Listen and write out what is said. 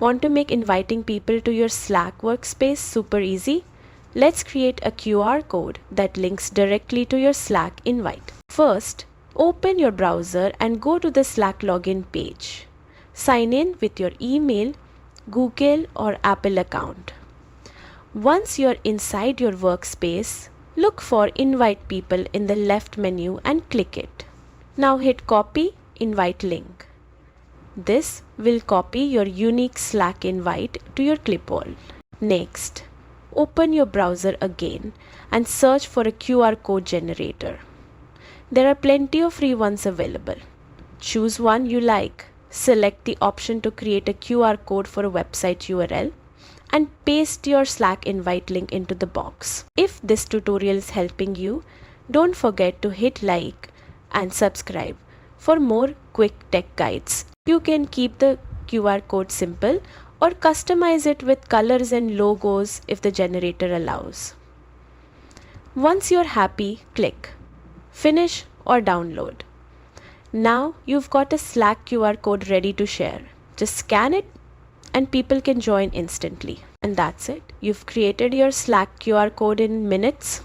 Want to make inviting people to your Slack workspace super easy? Let's create a QR code that links directly to your Slack invite. First, open your browser and go to the Slack login page. Sign in with your email, Google or Apple account. Once you're inside your workspace, look for Invite People in the left menu and click it. Now hit Copy Invite Link. This will copy your unique Slack invite to your clipboard. Next, open your browser again and search for a QR code generator. There are plenty of free ones available. Choose one you like. Select the option to create a QR code for a website URL and paste your Slack invite link into the box. If this tutorial is helping you, don't forget to hit like and subscribe for more quick tech guides. You can keep the QR code simple or customize it with colors and logos if the generator allows. Once you're happy, click Finish or Download. Now you've got a Slack QR code ready to share. Just scan it and people can join instantly. And that's it. You've created your Slack QR code in minutes.